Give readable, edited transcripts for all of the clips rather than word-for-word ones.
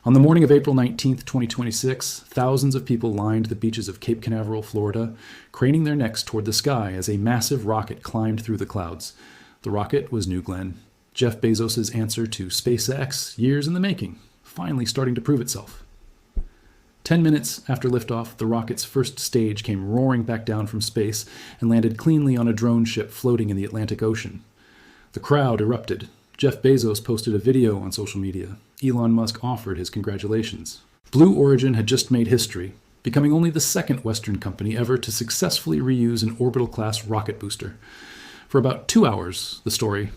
On the morning of April 19th, 2026, thousands of people lined the beaches of Cape Canaveral, Florida, craning their necks toward the sky as a massive rocket climbed through the clouds. The rocket was New Glenn, Jeff Bezos' answer to SpaceX, years in the making, finally starting to prove itself. 10 minutes after liftoff, the rocket's first stage came roaring back down from space and landed cleanly on a drone ship floating in the Atlantic Ocean. The crowd erupted. Jeff Bezos posted a video on social media. Elon Musk offered his congratulations. Blue Origin had just made history, becoming only the second Western company ever to successfully reuse an orbital-class rocket booster. For about 2 hours, the story,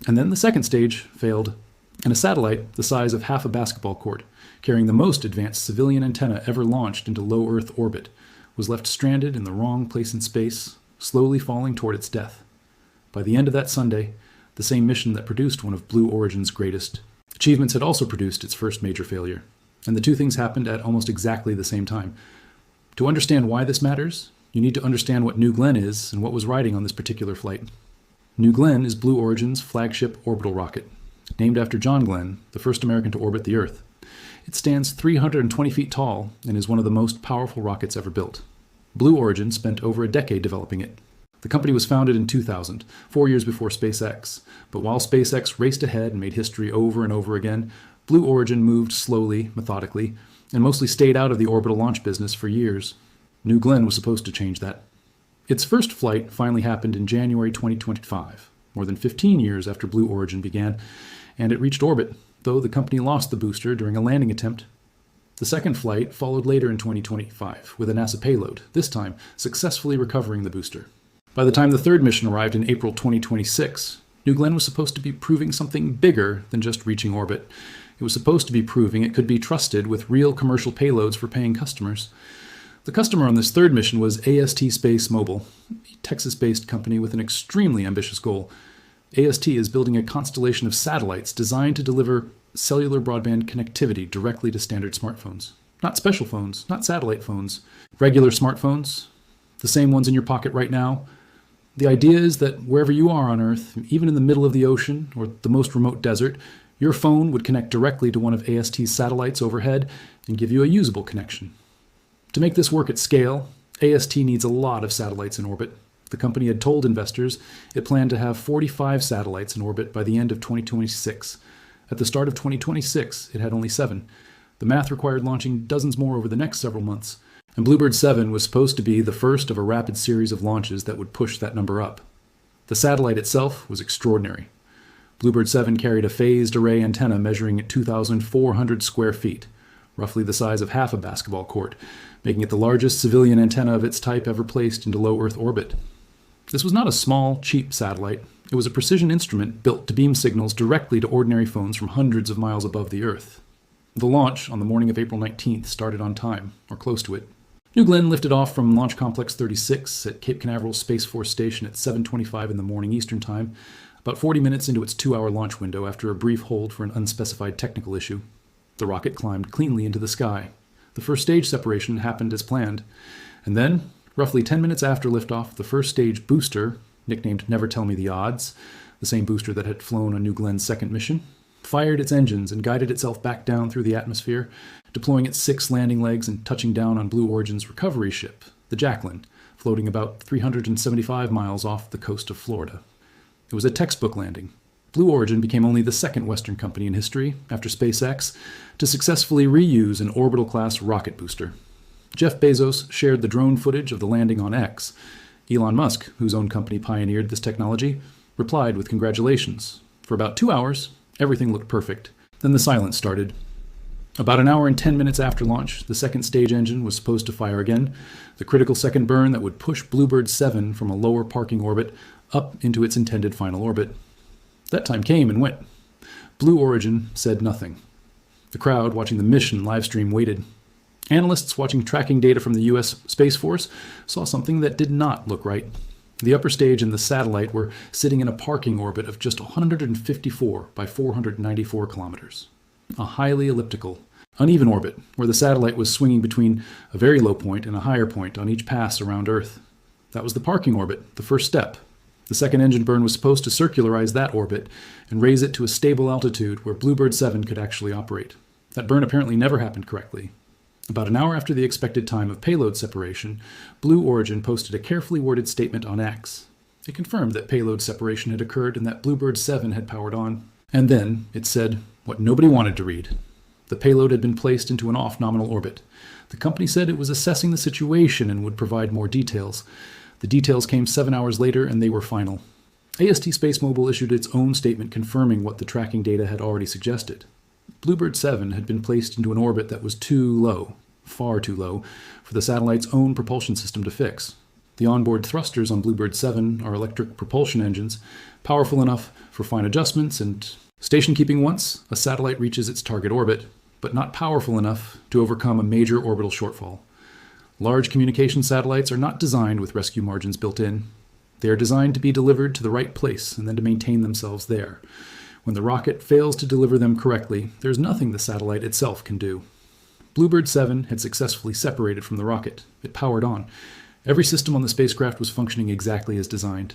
and then the second stage failed, and a satellite the size of half a basketball court, carrying the most advanced civilian antenna ever launched into low Earth orbit, was left stranded in the wrong place in space, slowly falling toward its death. By the end of that Sunday, the same mission that produced one of Blue Origin's greatest achievements had also produced its first major failure, and the two things happened at almost exactly the same time. To understand why this matters, you need to understand what New Glenn is and what was riding on this particular flight. New Glenn is Blue Origin's flagship orbital rocket, named after John Glenn, the first American to orbit the Earth. It stands 320 feet tall and is one of the most powerful rockets ever built. Blue Origin spent over a decade developing it. The company was founded in 2000, 4 years before SpaceX, but while SpaceX raced ahead and made history over and over again, Blue Origin moved slowly, methodically, and mostly stayed out of the orbital launch business for years. New Glenn was supposed to change that. Its first flight finally happened in January 2025, more than 15 years after Blue Origin began, and it reached orbit, though the company lost the booster during a landing attempt. The second flight followed later in 2025 with a NASA payload, this time successfully recovering the booster. By the time the third mission arrived in April 2026, New Glenn was supposed to be proving something bigger than just reaching orbit. It was supposed to be proving it could be trusted with real commercial payloads for paying customers. The customer on this third mission was AST Space Mobile, a Texas-based company with an extremely ambitious goal. AST is building a constellation of satellites designed to deliver cellular broadband connectivity directly to standard smartphones. Not special phones, not satellite phones, regular smartphones, the same ones in your pocket right now. The idea is that wherever you are on Earth, even in the middle of the ocean or the most remote desert, your phone would connect directly to one of AST's satellites overhead and give you a usable connection. To make this work at scale, AST needs a lot of satellites in orbit. The company had told investors it planned to have 45 satellites in orbit by the end of 2026. At the start of 2026, it had only 7. The math required launching dozens more over the next several months, and BlueBird 7 was supposed to be the first of a rapid series of launches that would push that number up. The satellite itself was extraordinary. BlueBird 7 carried a phased array antenna measuring 2,400 square feet, roughly the size of half a basketball court, making it the largest civilian antenna of its type ever placed into low Earth orbit. This was not a small, cheap satellite. It was a precision instrument built to beam signals directly to ordinary phones from hundreds of miles above the Earth. The launch on the morning of April 19th started on time, or close to it. New Glenn lifted off from Launch Complex 36 at Cape Canaveral Space Force Station at 7:25 in the morning Eastern Time, about 40 minutes into its 2-hour launch window after a brief hold for an unspecified technical issue. The rocket climbed cleanly into the sky. The first stage separation happened as planned, and then, roughly 10 minutes after liftoff, the first stage booster, nicknamed Never Tell Me the Odds, the same booster that had flown on New Glenn's second mission, fired its engines and guided itself back down through the atmosphere, deploying its 6 landing legs and touching down on Blue Origin's recovery ship, the Jacqueline, floating about 375 miles off the coast of Florida. It was a textbook landing. Blue Origin became only the second Western company in history, after SpaceX, to successfully reuse an orbital-class rocket booster. Jeff Bezos shared the drone footage of the landing on X. Elon Musk, whose own company pioneered this technology, replied with congratulations. For about 2 hours, everything looked perfect. Then the silence started. About an hour and 10 minutes after launch, the second stage engine was supposed to fire again, the critical second burn that would push BlueBird 7 from a lower parking orbit up into its intended final orbit. That time came and went. Blue Origin said nothing. The crowd watching the mission livestream waited. Analysts watching tracking data from the U.S. Space Force saw something that did not look right. The upper stage and the satellite were sitting in a parking orbit of just 154 by 494 kilometers. A highly elliptical, uneven orbit where the satellite was swinging between a very low point and a higher point on each pass around Earth. That was the parking orbit, the first step. The second engine burn was supposed to circularize that orbit and raise it to a stable altitude where BlueBird 7 could actually operate. That burn apparently never happened correctly. About an hour after the expected time of payload separation, Blue Origin posted a carefully worded statement on X. It confirmed that payload separation had occurred and that BlueBird 7 had powered on. And then it said what nobody wanted to read. The payload had been placed into an off-nominal orbit. The company said it was assessing the situation and would provide more details. The details came 7 hours later, and they were final. AST SpaceMobile issued its own statement confirming what the tracking data had already suggested. BlueBird 7 had been placed into an orbit that was too low, far too low, for the satellite's own propulsion system to fix. The onboard thrusters on BlueBird 7 are electric propulsion engines, powerful enough for fine adjustments and station keeping once a satellite reaches its target orbit, but not powerful enough to overcome a major orbital shortfall. Large communication satellites are not designed with rescue margins built in. They are designed to be delivered to the right place and then to maintain themselves there. When the rocket fails to deliver them correctly, there's nothing the satellite itself can do. BlueBird 7 had successfully separated from the rocket. It powered on. Every system on the spacecraft was functioning exactly as designed.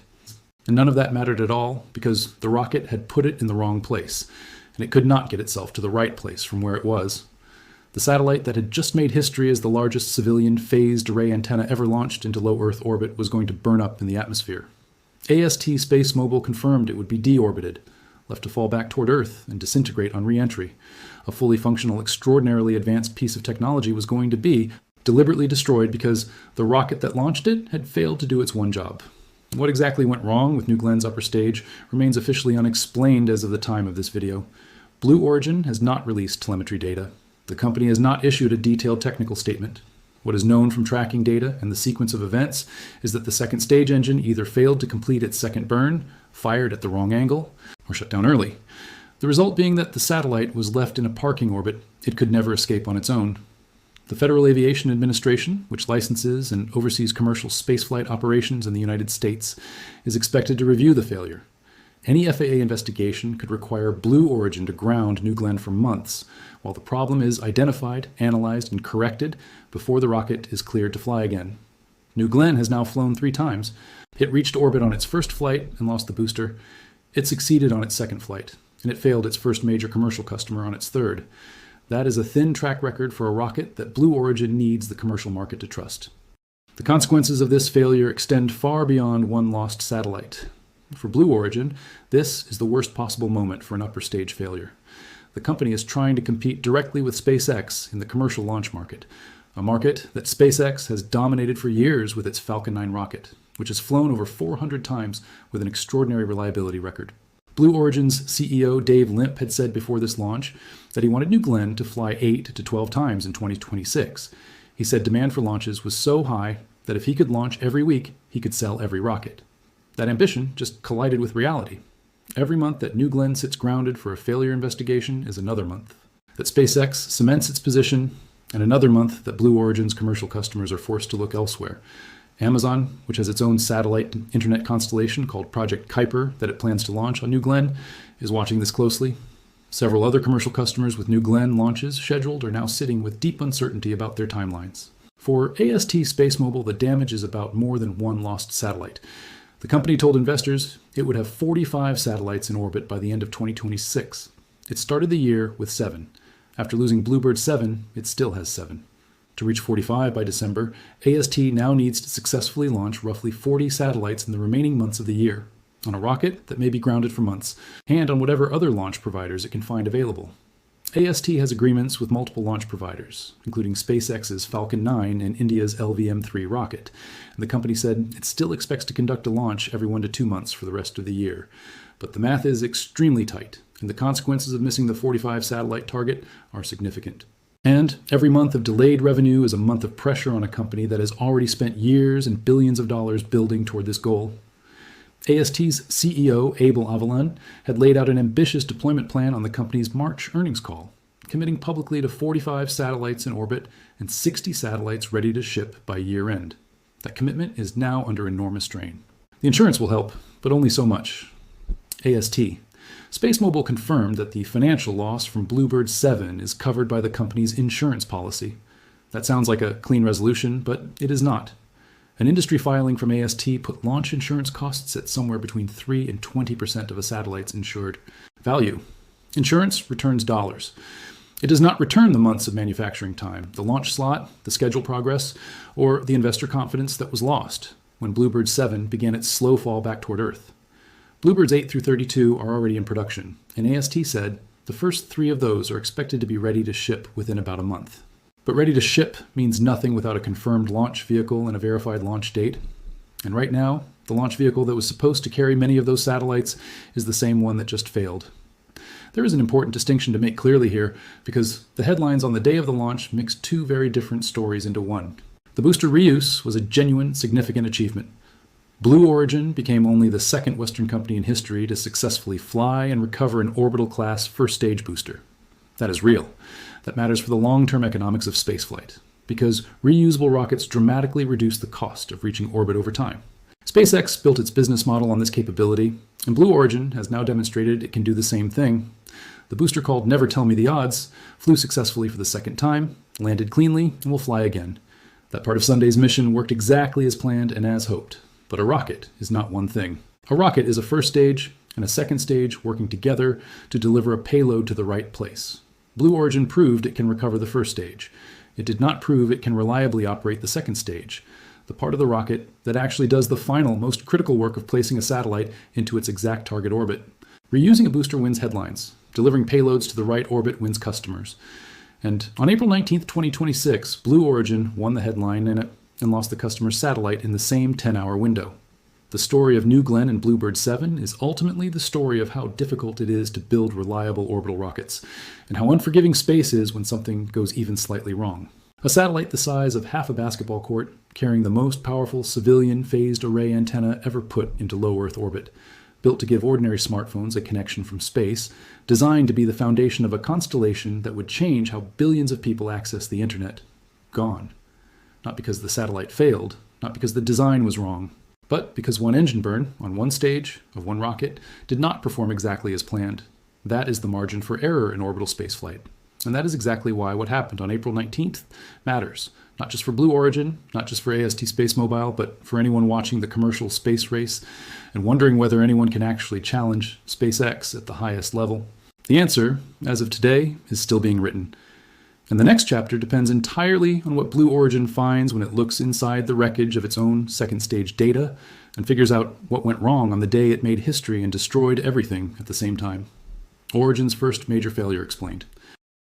And none of that mattered at all because the rocket had put it in the wrong place, and it could not get itself to the right place from where it was. The satellite that had just made history as the largest civilian phased array antenna ever launched into low Earth orbit was going to burn up in the atmosphere. AST SpaceMobile confirmed it would be deorbited, left to fall back toward Earth and disintegrate on re-entry. A fully functional, extraordinarily advanced piece of technology was going to be deliberately destroyed because the rocket that launched it had failed to do its one job. What exactly went wrong with New Glenn's upper stage remains officially unexplained as of the time of this video. Blue Origin has not released telemetry data. The company has not issued a detailed technical statement. What is known from tracking data and the sequence of events is that the second stage engine either failed to complete its second burn, fired at the wrong angle, or shut down early. The result being that the satellite was left in a parking orbit it could never escape on its own. The Federal Aviation Administration, which licenses and oversees commercial spaceflight operations in the United States, is expected to review the failure. Any FAA investigation could require Blue Origin to ground New Glenn for months, while the problem is identified, analyzed, and corrected before the rocket is cleared to fly again. New Glenn has now flown 3 times. It reached orbit on its first flight and lost the booster. It succeeded on its second flight, and it failed its first major commercial customer on its third. That is a thin track record for a rocket that Blue Origin needs the commercial market to trust. The consequences of this failure extend far beyond one lost satellite. For Blue Origin, this is the worst possible moment for an upper stage failure. The company is trying to compete directly with SpaceX in the commercial launch market, a market that SpaceX has dominated for years with its Falcon 9 rocket, which has flown over 400 times with an extraordinary reliability record. Blue Origin's CEO Dave Limp had said before this launch that he wanted New Glenn to fly 8 to 12 times in 2026. He said demand for launches was so high that if he could launch every week, he could sell every rocket. That ambition just collided with reality. Every month that New Glenn sits grounded for a failure investigation is another month that SpaceX cements its position, and another month that Blue Origin's commercial customers are forced to look elsewhere. Amazon, which has its own satellite internet constellation called Project Kuiper that it plans to launch on New Glenn, is watching this closely. Several other commercial customers with New Glenn launches scheduled are now sitting with deep uncertainty about their timelines. For AST SpaceMobile, the damage is about more than one lost satellite. The company told investors it would have 45 satellites in orbit by the end of 2026. It started the year with 7. After losing BlueBird 7, it still has 7. To reach 45 by December, AST now needs to successfully launch roughly 40 satellites in the remaining months of the year, on a rocket that may be grounded for months, and on whatever other launch providers it can find available. AST has agreements with multiple launch providers, including SpaceX's Falcon 9 and India's LVM-3 rocket, and the company said it still expects to conduct a launch every 1 to 2 months for the rest of the year. But the math is extremely tight, and the consequences of missing the 45 satellite target are significant. And every month of delayed revenue is a month of pressure on a company that has already spent years and billions of dollars building toward this goal. AST's CEO, Abel Avellan, had laid out an ambitious deployment plan on the company's March earnings call, committing publicly to 45 satellites in orbit and 60 satellites ready to ship by year-end. That commitment is now under enormous strain. The insurance will help, but only so much. AST. SpaceMobile confirmed that the financial loss from BlueBird 7 is covered by the company's insurance policy. That sounds like a clean resolution, but it is not. An industry filing from AST put launch insurance costs at somewhere between 3 and 20% of a satellite's insured value. Insurance returns dollars. It does not return the months of manufacturing time, the launch slot, the schedule progress, or the investor confidence that was lost when BlueBird 7 began its slow fall back toward Earth. BlueBirds 8 through 32 are already in production, and AST said the first 3 of those are expected to be ready to ship within about a month. But ready to ship means nothing without a confirmed launch vehicle and a verified launch date. And right now, the launch vehicle that was supposed to carry many of those satellites is the same one that just failed. There is an important distinction to make clearly here, because the headlines on the day of the launch mix 2 very different stories into one. The booster reuse was a genuine, significant achievement. Blue Origin became only the second Western company in history to successfully fly and recover an orbital-class first-stage booster. That is real. That matters for the long-term economics of spaceflight, because reusable rockets dramatically reduce the cost of reaching orbit over time. SpaceX built its business model on this capability, and Blue Origin has now demonstrated it can do the same thing. The booster, called Never Tell Me the Odds, flew successfully for the second time, landed cleanly, and will fly again. That part of Sunday's mission worked exactly as planned and as hoped. But a rocket is not one thing. A rocket is a first stage and a second stage working together to deliver a payload to the right place. Blue Origin proved it can recover the first stage. It did not prove it can reliably operate the second stage, the part of the rocket that actually does the final, most critical work of placing a satellite into its exact target orbit. Reusing a booster wins headlines. Delivering payloads to the right orbit wins customers. And on April 19, 2026, Blue Origin won the headline and lost the customer's satellite in the same 10-hour window. The story of New Glenn and BlueBird 7 is ultimately the story of how difficult it is to build reliable orbital rockets, and how unforgiving space is when something goes even slightly wrong. A satellite the size of half a basketball court, carrying the most powerful civilian phased array antenna ever put into low Earth orbit, built to give ordinary smartphones a connection from space, designed to be the foundation of a constellation that would change how billions of people access the internet. Gone. Not because the satellite failed, not because the design was wrong, but because one engine burn on one stage of one rocket did not perform exactly as planned. That is the margin for error in orbital spaceflight. And that is exactly why what happened on April 19th matters. Not just for Blue Origin, not just for AST SpaceMobile, but for anyone watching the commercial space race and wondering whether anyone can actually challenge SpaceX at the highest level. The answer, as of today, is still being written. And the next chapter depends entirely on what Blue Origin finds when it looks inside the wreckage of its own second stage data and figures out what went wrong on the day it made history and destroyed everything at the same time. Origin's first major failure explained.